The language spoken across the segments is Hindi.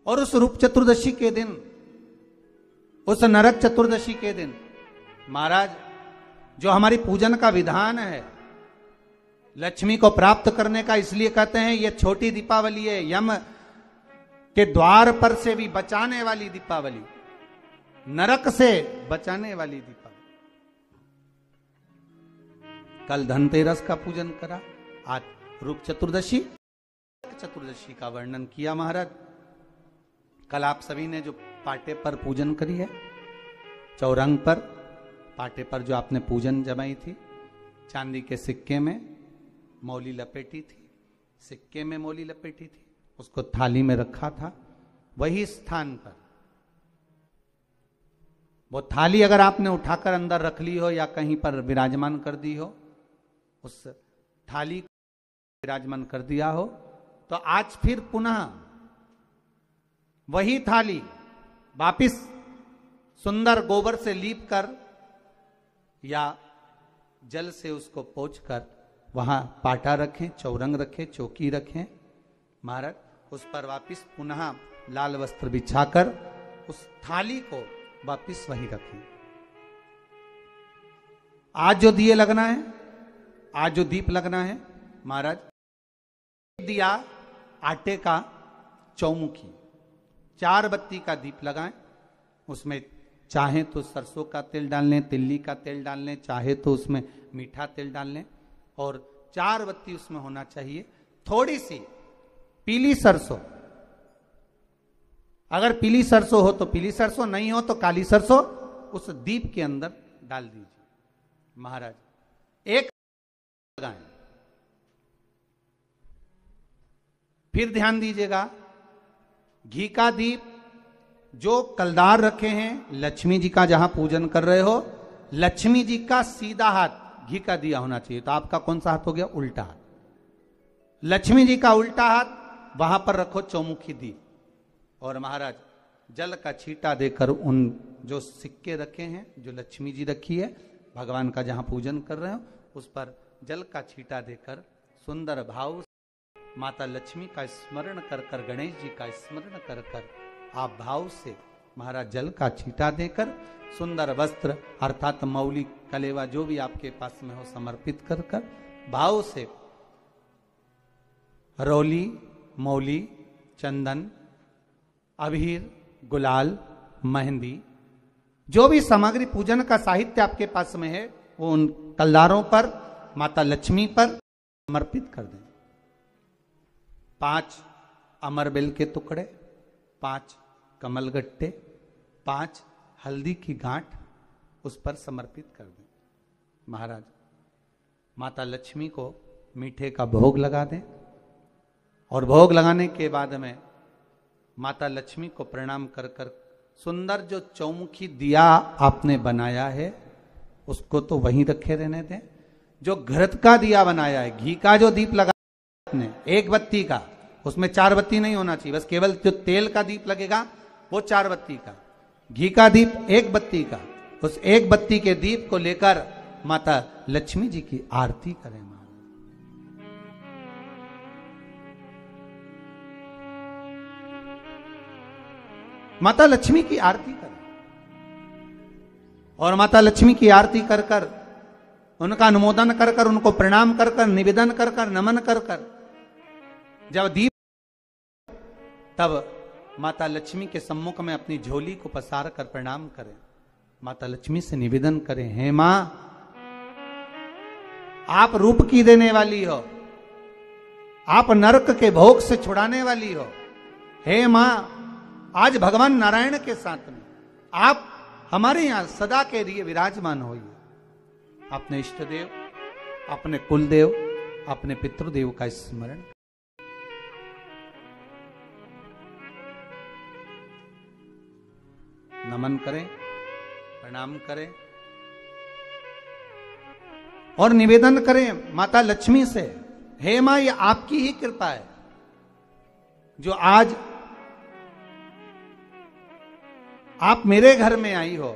और उस रूप चतुर्दशी के दिन, उस नरक चतुर्दशी के दिन महाराज जो हमारी पूजन का विधान है लक्ष्मी को प्राप्त करने का, इसलिए कहते हैं ये छोटी दीपावली है, यम के द्वार पर से भी बचाने वाली दीपावली, नरक से बचाने वाली दीपावली। कल धनतेरस का पूजन करा, आज रूप चतुर्दशी, चतुर्दशी का वर्णन किया महाराज। कल आप सभी ने जो पाटे पर पूजन करी है, चौरंग पर पाटे पर जो आपने पूजन जमाई थी, चांदी के सिक्के में मौली लपेटी थी, सिक्के में मौली लपेटी थी, उसको थाली में रखा था, वही स्थान पर वो थाली अगर आपने उठाकर अंदर रख ली हो या कहीं पर विराजमान कर दी हो, उस थाली को विराजमान कर दिया हो, तो आज फिर पुनः वही थाली वापिस सुंदर गोबर से लीप कर या जल से उसको पोंछ कर वहां पाटा रखें, चौरंग रखें, चौकी रखें महाराज, उस पर वापिस पुनः लाल वस्त्र बिछाकर उस थाली को वापिस वहीं रखें। आज जो दिए लगना है, आज जो दीप लगना है महाराज, दिया आटे का चौमुखी, 4 बत्ती का दीप लगाएं, उसमें चाहे तो सरसों का तेल डाल लें, तिल्ली का तेल डाल लें, चाहे तो उसमें मीठा तेल डाल लें, और 4 बत्ती उसमें होना चाहिए। थोड़ी सी पीली सरसों, अगर पीली सरसों हो तो पीली सरसों, नहीं हो तो काली सरसों उस दीप के अंदर डाल दीजिए महाराज। एक लगाएं, फिर ध्यान दीजिएगा, घी का दीप जो कलदार रखे हैं, लक्ष्मी जी का जहां पूजन कर रहे हो, लक्ष्मी जी का सीधा हाथ घी का दिया होना चाहिए। तो आपका कौन सा हाथ हो गया? उल्टा हाथ। लक्ष्मी जी का उल्टा हाथ वहां पर रखो चौमुखी दीप, और महाराज जल का छींटा देकर उन जो सिक्के रखे हैं, जो लक्ष्मी जी रखी है, भगवान का जहां पूजन कर रहे हो, उस पर जल का छींटा देकर सुंदर भाव माता लक्ष्मी का स्मरण कर कर, गणेश जी का स्मरण कर कर, आप भाव से महाराज जल का छींटा देकर सुंदर वस्त्र अर्थात मौली कलेवा जो भी आपके पास में हो समर्पित कर कर भाव से रौली, मौली, चंदन, अबीर, गुलाल, मेहंदी, जो भी सामग्री पूजन का साहित्य आपके पास में है, वो उन कलदारों पर, माता लक्ष्मी पर समर्पित कर दें। 5 अमरबेल के टुकड़े, 5 कमलगट्टे, 5 हल्दी की गांठ उस पर समर्पित कर दें महाराज। माता लक्ष्मी को मीठे का भोग लगा दें, और भोग लगाने के बाद में माता लक्ष्मी को प्रणाम कर कर सुंदर जो चौमुखी दिया आपने बनाया है उसको तो वहीं रखे रहने दें। जो घृत का दिया बनाया है, घी का जो दीप लगा आपने 1 बत्ती का, उसमें 4 बत्ती नहीं होना चाहिए, बस केवल जो तेल का दीप लगेगा वो 4 बत्ती का, घी का दीप 1 बत्ती का, उस 1 बत्ती के दीप को लेकर माता लक्ष्मी जी की आरती करें। माता लक्ष्मी की आरती करें, और माता लक्ष्मी की आरती कर कर, उनका अनुमोदन कर कर, उनको प्रणाम कर कर, निवेदन कर कर, नमन कर कर, जब दीप, तब माता लक्ष्मी के सम्मुख में अपनी झोली को पसार कर प्रणाम करें। माता लक्ष्मी से निवेदन करें, हे मां, आप रूप की देने वाली हो, आप नरक के भोग से छुड़ाने वाली हो। हे मां, आज भगवान नारायण के साथ में आप हमारे यहां सदा के लिए विराजमान होइए। अपने इष्ट देव, अपने कुल देव, अपने पितृदेव का स्मरण, नमन करें, प्रणाम करें, और निवेदन करें माता लक्ष्मी से, हे मां, ये आपकी ही कृपा है जो आज आप मेरे घर में आई हो।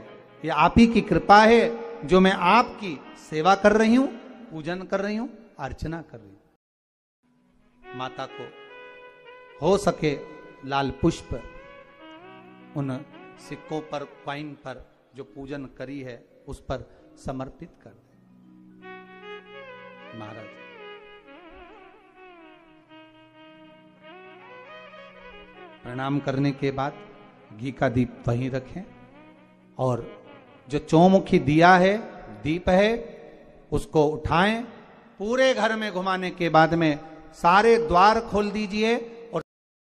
ये आप ही की कृपा है जो मैं आपकी सेवा कर रही हूं, पूजन कर रही हूं, अर्चना कर रही हूं। माता को हो सके लाल पुष्प उन सिक्कों पर, कॉइन पर जो पूजन करी है उस पर समर्पित कर दे। महाराज प्रणाम करने के बाद घी का दीप वहीं रखें और जो चौमुखी दिया है, दीप है, उसको उठाएं, पूरे घर में घुमाने के बाद में सारे द्वार खोल दीजिए और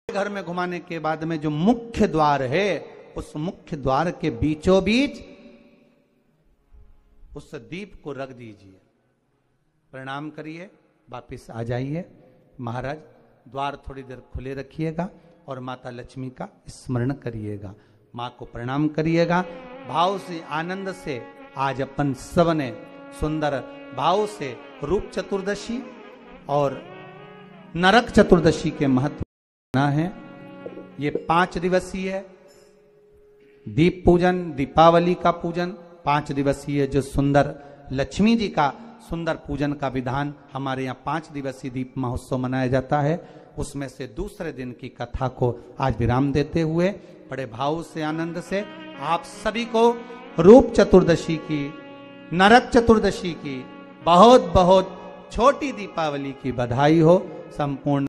घर में घुमाने के बाद में जो मुख्य द्वार है उस मुख्य द्वार के बीचों बीच उस दीप को रख दीजिए। प्रणाम करिए, वापिस आ जाइए। महाराज द्वार थोड़ी देर खुले रखिएगा और माता लक्ष्मी का स्मरण करिएगा, माँ को प्रणाम करिएगा। भाव से, आनंद से आज अपन सबने सुंदर भाव से रूप चतुर्दशी और नरक चतुर्दशी के महत्व है। ये 5 दिवसीय दीप पूजन, दीपावली का पूजन 5 दिवसीय, जो सुंदर लक्ष्मी जी का सुंदर पूजन का विधान हमारे यहाँ 5 दिवसीय दीप महोत्सव मनाया जाता है। उसमें से दूसरे दिन की कथा को आज विराम देते हुए बड़े भाव से, आनंद से आप सभी को रूप चतुर्दशी की, नरक चतुर्दशी की बहुत बहुत छोटी दीपावली की बधाई हो। संपूर्ण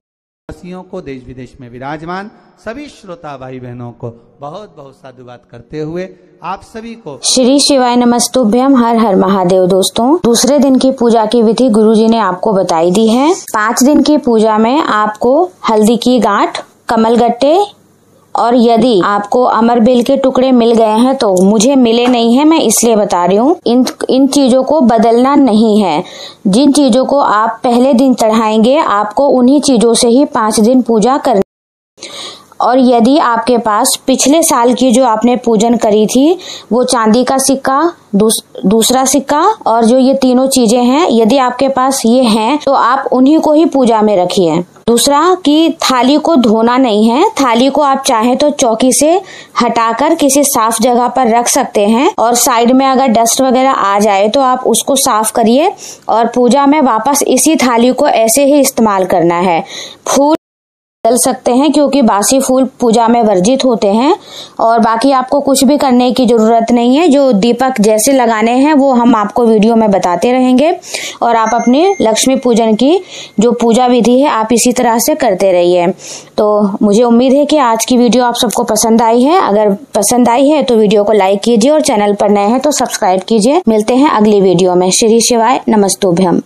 वासियों को, देश विदेश में विराजमान सभी श्रोता भाई बहनों को बहुत बहुत साधुवाद करते हुए आप सभी को श्री शिवाय नमस्तुभ्यम, हर हर महादेव। दोस्तों, दूसरे दिन की पूजा की विधि गुरुजी ने आपको बताई दी है। 5 दिन की पूजा में आपको हल्दी की गांठ, कमलगट्टे और यदि आपको अमरबेल के टुकड़े मिल गए हैं तो, मुझे मिले नहीं है मैं इसलिए बता रही हूँ, इन चीजों को बदलना नहीं है। जिन चीजों को आप पहले दिन चढ़ाएंगे आपको उन्हीं चीजों से ही 5 दिन पूजा करनी। और यदि आपके पास पिछले साल की जो आपने पूजन करी थी वो चांदी का सिक्का, दूसरा सिक्का और जो ये तीनों चीजें हैं, यदि आपके पास ये हैं तो आप उन्हीं को ही पूजा में रखिए। दूसरा कि थाली को धोना नहीं है, थाली को आप चाहे तो चौकी से हटाकर किसी साफ जगह पर रख सकते हैं और साइड में अगर डस्ट वगैरह आ जाए तो आप उसको साफ करिए और पूजा में वापस इसी थाली को ऐसे ही इस्तेमाल करना है। फूल बदल सकते हैं क्योंकि बासी फूल पूजा में वर्जित होते हैं और बाकी आपको कुछ भी करने की जरूरत नहीं है। जो दीपक जैसे लगाने हैं वो हम आपको वीडियो में बताते रहेंगे और आप अपने लक्ष्मी पूजन की जो पूजा विधि है आप इसी तरह से करते रहिए। तो मुझे उम्मीद है कि आज की वीडियो आप सबको पसंद आई है। अगर पसंद आई है तो वीडियो को लाइक कीजिए और चैनल पर नए हैं तो सब्सक्राइब कीजिए। मिलते हैं अगली वीडियो में। श्री शिवाय नमस्तुभ्यम।